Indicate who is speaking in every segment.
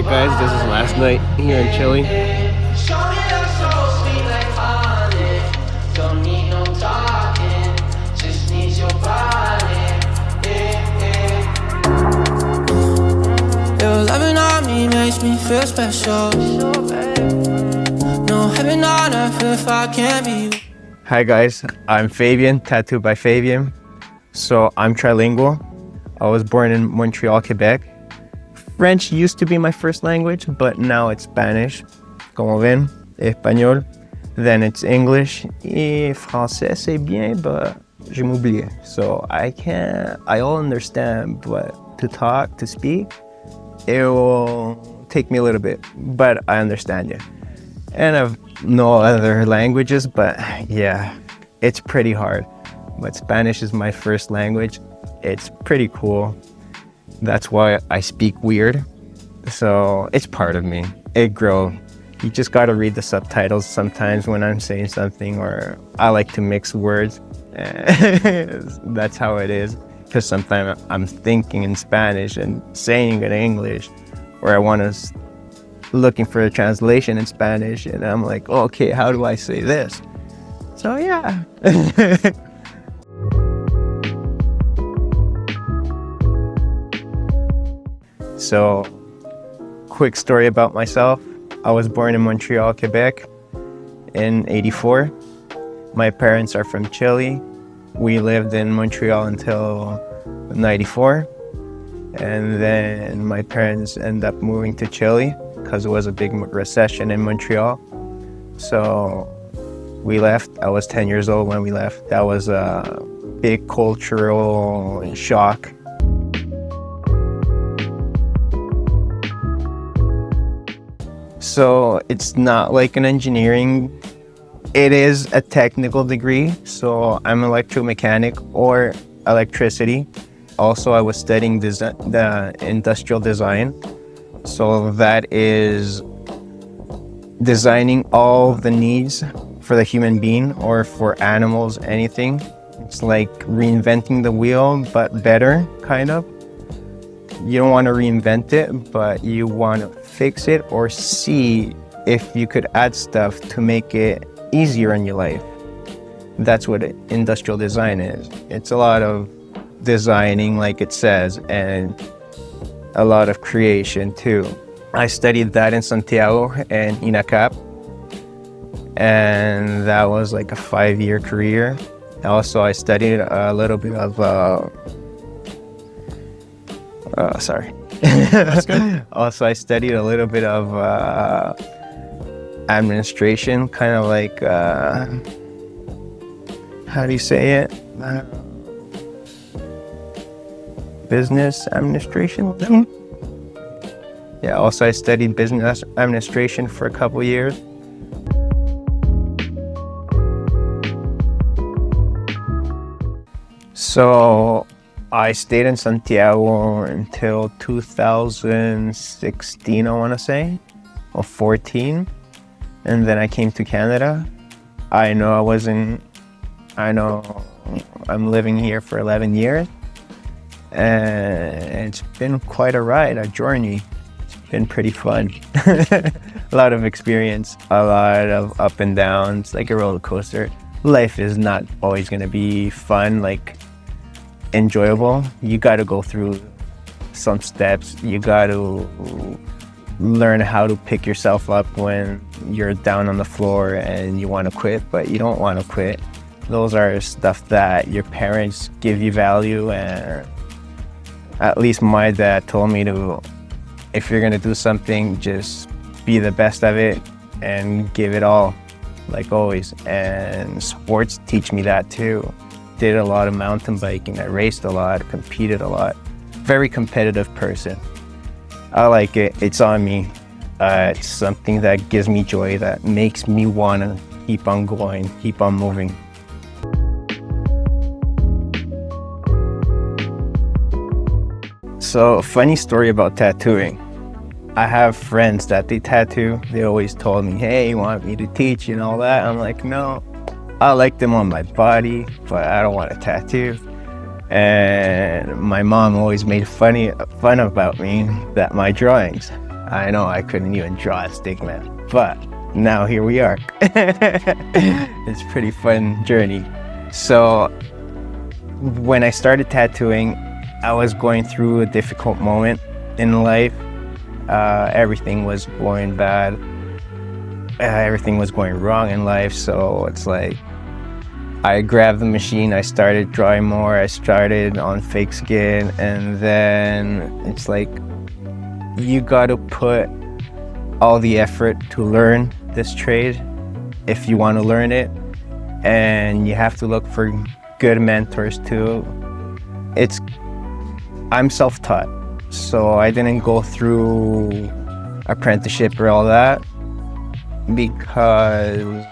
Speaker 1: Alright guys, this is last night here in Chile.
Speaker 2: Your loving on me makes me feel special. No heaven on earth if I can't be.
Speaker 1: Hi guys, I'm Fabian, tattooed by Fabian. So I'm trilingual. I was born in Montreal, Quebec. French used to be my first language, but now it's Spanish. Como ven, español. Then it's English. Et français c'est bien, but je m'oublie. So I all understand, but to talk, to speak, it will take me a little bit, but I understand you. And I've no other languages, but yeah, it's pretty hard. But Spanish is my first language. It's pretty cool. That's why I speak weird. So it's part of me. It grows. You just gotta read the subtitles sometimes when I'm saying something, or I like to mix words. That's how it is. Because sometimes I'm thinking in Spanish and saying it in English, or I want to looking for a translation in Spanish, and I'm like, oh, okay, how do I say this? So yeah. So, quick story about myself. I was born in Montreal, Quebec in '84. My parents are from Chile. We lived in Montreal until '94. And then my parents ended up moving to Chile because it was a big recession in Montreal. So we left. I was 10 years old when we left. That was a big cultural shock. So it's not like an engineering, it is a technical degree. So I'm electromechanic or electricity. Also, I was studying the industrial design. So that is designing all the needs for the human being or for animals, anything. It's like reinventing the wheel, but better, kind of. You don't want to reinvent it, but you want to fix it or see if you could add stuff to make it easier in your life. That's what industrial design is. It's a lot of designing, like it says, and a lot of creation too. I studied that in Santiago and INACAP, and that was like a 5-year career. Also, I studied a little bit of
Speaker 3: That's good.
Speaker 1: Also, I studied a little bit of administration, kind of like, how do you say it? Business administration? Yeah, also I studied business administration for a couple years. So I stayed in Santiago until 2016, I want to say, or 14. And then I came to Canada. I know I'm living here for 11 years. And it's been quite a ride, a journey. It's been pretty fun. A lot of experience, a lot of up and downs, like a roller coaster. Life is not always going to be fun, like enjoyable. You got to go through some steps. You got to learn how to pick yourself up when you're down on the floor and you want to quit, but you don't want to quit. Those are stuff that your parents give you value, and at least my dad told me to, if you're going to do something, just be the best of it and give it all, like always. And sports teach me that too. Did a lot of mountain biking. I raced a lot, competed a lot. Very competitive person. I like it. It's on me. It's something that gives me joy, that makes me want to keep on going, keep on moving. So, a funny story about tattooing. I have friends that they tattoo. They always told me, hey, you want me to teach you and all that? I'm like, no, I like them on my body, but I don't want to tattoo. And my mom always made fun about me, that my drawings. I know I couldn't even draw a stickman, but now here we are. It's a pretty fun journey. So when I started tattooing, I was going through a difficult moment in life. Everything was going bad. Everything was going wrong in life. So it's like, I grabbed the machine, I started drawing more, I started on fake skin, and then it's like, you gotta put all the effort to learn this trade if you want to learn it, and you have to look for good mentors too. I'm self-taught, so I didn't go through apprenticeship or all that because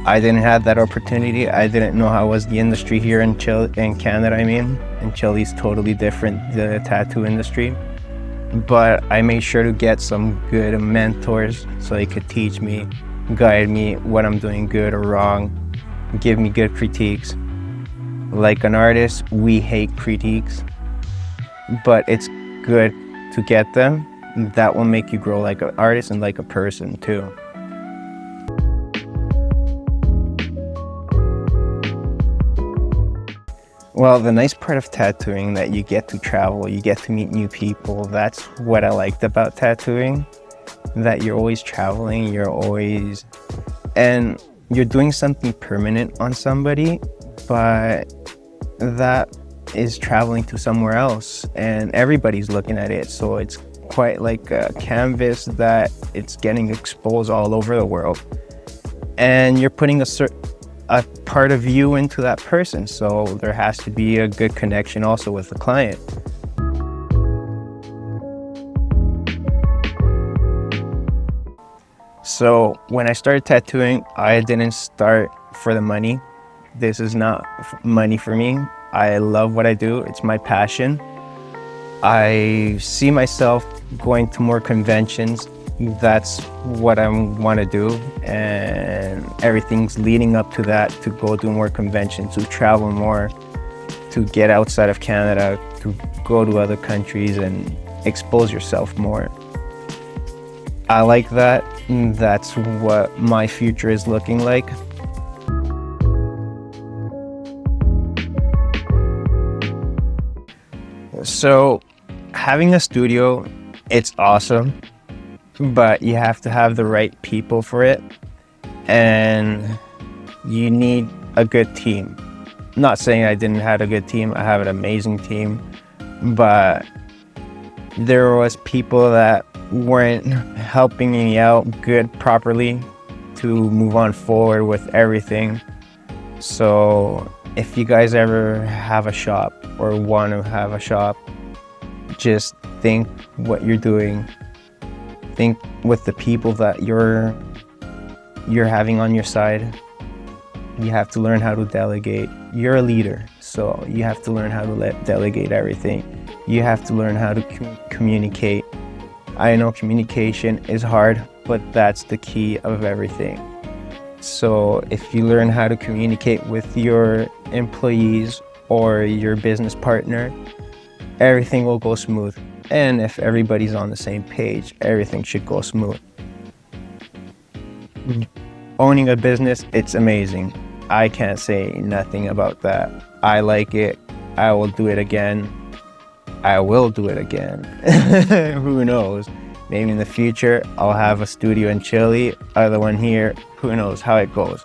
Speaker 1: I didn't have that opportunity. I didn't know how was the industry here in Chile, in Canada. And Chile's totally different, the tattoo industry. But I made sure to get some good mentors so they could teach me, guide me what I'm doing good or wrong, give me good critiques. Like an artist, we hate critiques, but it's good to get them. That will make you grow like an artist and like a person too. Well, the nice part of tattooing that you get to travel, you get to meet new people. That's what I liked about tattooing, that you're always traveling, and you're doing something permanent on somebody, but that is traveling to somewhere else and everybody's looking at it. So it's quite like a canvas that it's getting exposed all over the world. And you're putting a part of you into that person, so there has to be a good connection also with the client. So when I started tattooing, I didn't start for the money. This is not money for me. I love what I do. It's my passion. I see myself going to more conventions. That's what I want to do, and everything's leading up to that, to go do more conventions, to travel more, to get outside of Canada, to go to other countries and expose yourself more. I like that. That's what my future is looking like. So having a studio, it's awesome, but you have to have the right people for it, and you need a good team. Not saying I didn't have a good team, I have an amazing team, but there was people that weren't helping me out properly to move on forward with everything. So if you guys ever have a shop or want to have a shop, just think what you're doing. Think with the people that you're having on your side. You have to learn how to delegate. You're a leader, so you have to learn how to delegate everything. You have to learn how to communicate. I know communication is hard, but that's the key of everything. So if you learn how to communicate with your employees or your business partner, everything will go smooth. And if everybody's on the same page, everything should go smooth. Owning a business, it's amazing. I can't say nothing about that. I like it. I will do it again. I will do it again. Who knows? Maybe in the future, I'll have a studio in Chile, other one here. Who knows how it goes?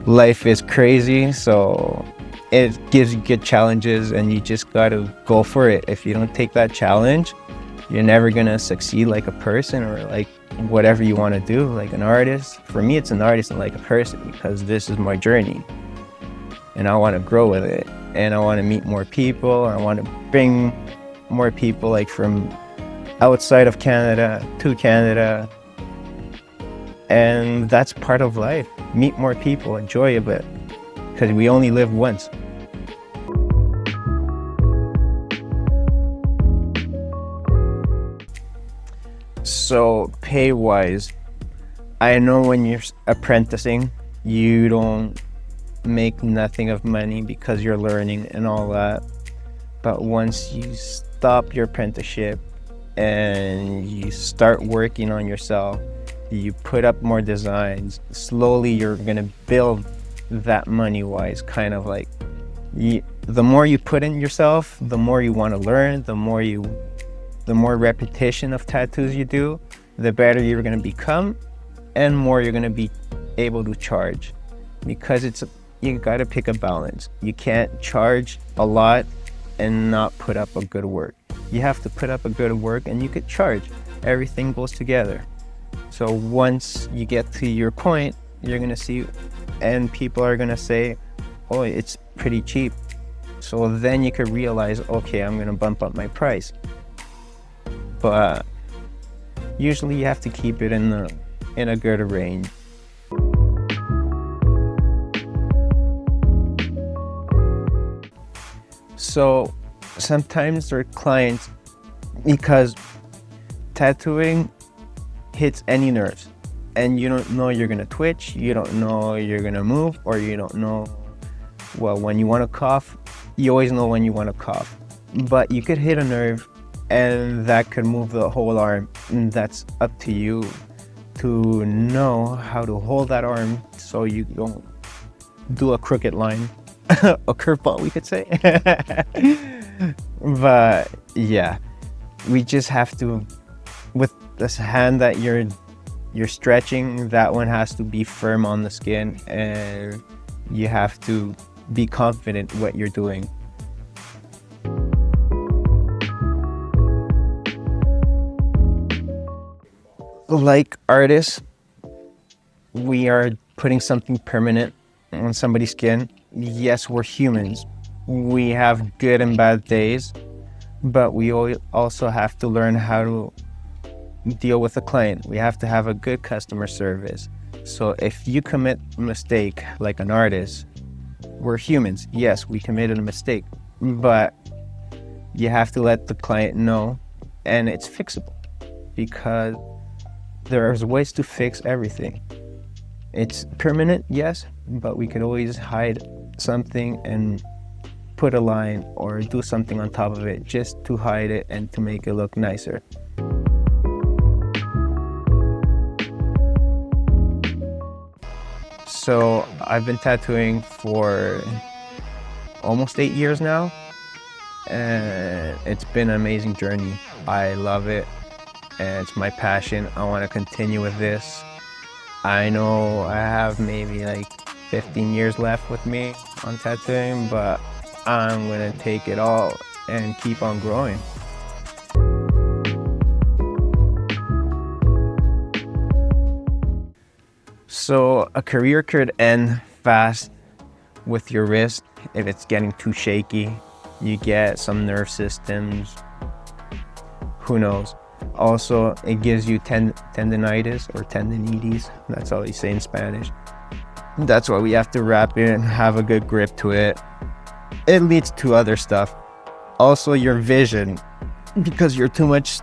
Speaker 1: Life is crazy, so it gives you good challenges, and you just got to go for it. If you don't take that challenge, you're never going to succeed like a person or like whatever you want to do, like an artist. For me, it's an artist and like a person, because this is my journey and I want to grow with it, and I want to meet more people. I want to bring more people like from outside of Canada to Canada, and that's part of life. Meet more people, enjoy a bit, because we only live once. So pay-wise, I know when you're apprenticing, you don't make nothing of money because you're learning and all that. But once you stop your apprenticeship and you start working on yourself, you put up more designs, slowly you're gonna build that money-wise, kind of like, the more you put in yourself, the more you want to learn, the more repetition of tattoos you do, the better you're gonna become, and more you're gonna be able to charge. Because you gotta pick a balance. You can't charge a lot and not put up a good work. You have to put up a good work and you could charge. Everything goes together. So once you get to your point, you're gonna see, and people are gonna say, oh, it's pretty cheap. So then you could realize, okay, I'm gonna bump up my price. But usually you have to keep it in a good range. So sometimes there are clients, because tattooing hits any nerves, and you don't know you're gonna twitch, you don't know you're gonna move, or you don't know, well, when you want to cough, you always know when you want to cough, but you could hit a nerve and that could move the whole arm, and that's up to you to know how to hold that arm so you don't do a crooked line. A curveball, we could say. But yeah, we just have to, with this hand that you're stretching, that one has to be firm on the skin, and you have to be confident what you're doing. Like artists, we are putting something permanent on somebody's skin. Yes, we're humans. We have good and bad days, but we also have to learn how to deal with a client. We have to have a good customer service. So if you commit a mistake, like an artist, we're humans. Yes, we committed a mistake, but you have to let the client know, and it's fixable, because there's ways to fix everything. It's permanent, yes, but we could always hide something and put a line or do something on top of it just to hide it and to make it look nicer. So I've been tattooing for almost 8 years now, and it's been an amazing journey. I love it, and it's my passion. I want to continue with this. I know I have maybe like 15 years left with me on tattooing, but I'm gonna take it all and keep on growing. So a career could end fast with your wrist if it's getting too shaky. You get some nerve systems, who knows. Also, it gives you tendinitis or tendinitis. That's all you say in Spanish. That's why we have to wrap it and have a good grip to it. It leads to other stuff. Also, your vision, because you're too much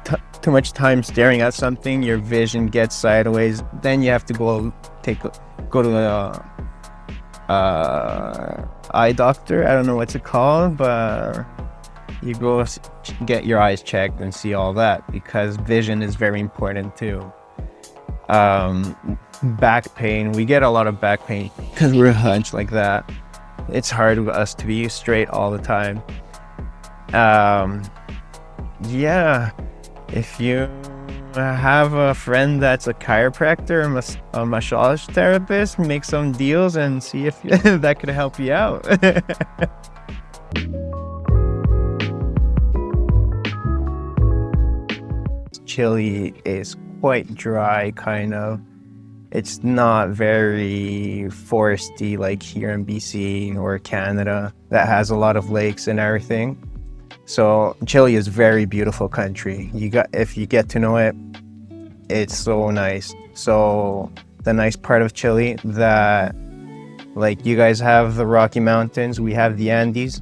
Speaker 1: time staring at something, your vision gets sideways. Then you have to go to the eye doctor. I don't know what's it called, but you go get your eyes checked and see all that, because vision is very important too. Back pain, we get a lot of back pain because we're hunched like that. It's hard for us to be straight all the time. Yeah, if you have a friend that's a chiropractor, a massage therapist, make some deals and see if that could help you out. Chile is quite dry, kind of. It's not very foresty like here in BC or Canada that has a lot of lakes and everything. So Chile is a very beautiful country. If you get to know it, it's so nice. So the nice part of Chile, that like you guys have the Rocky Mountains, we have the Andes.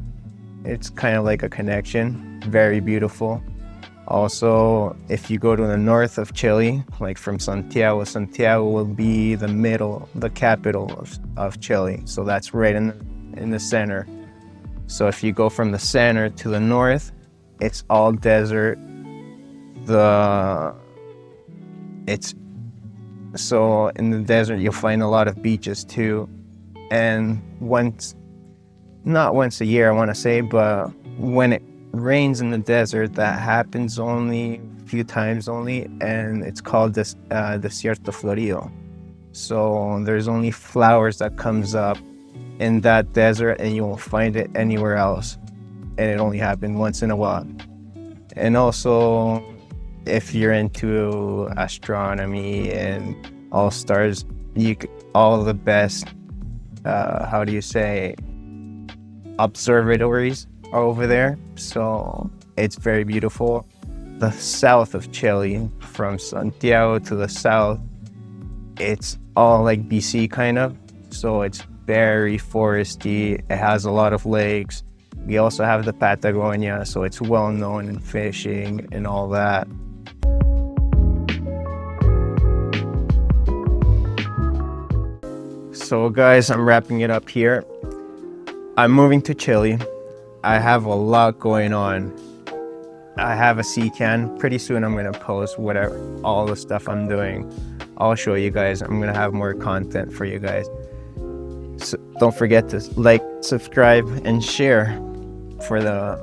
Speaker 1: It's kind of like a connection, very beautiful. Also, if you go to the north of Chile, like from Santiago will be the capital of Chile. So that's right in the center. So if you go from the center to the north, it's all desert. It's so in the desert you'll find a lot of beaches too, and not once a year I want to say, but when it rains in the desert, that happens only a few times only, and it's called this Desierto Florido. So there's only flowers that comes up in that desert, and you won't find it anywhere else, and it only happened once in a while. And also, if you're into astronomy and all stars, all the best, how do you say, observatories are over there. So it's very beautiful. The south of Chile, from Santiago to the south, it's all like BC kind of. So it's very foresty. It has a lot of lakes. We also have the Patagonia, so it's well known in fishing and all that. So guys, I'm wrapping it up here. I'm moving to Chile. I have a lot going on. I have a sea can. Pretty soon I'm gonna post all the stuff I'm doing. I'll show you guys. I'm gonna have more content for you guys. So don't forget to like, subscribe, and share for the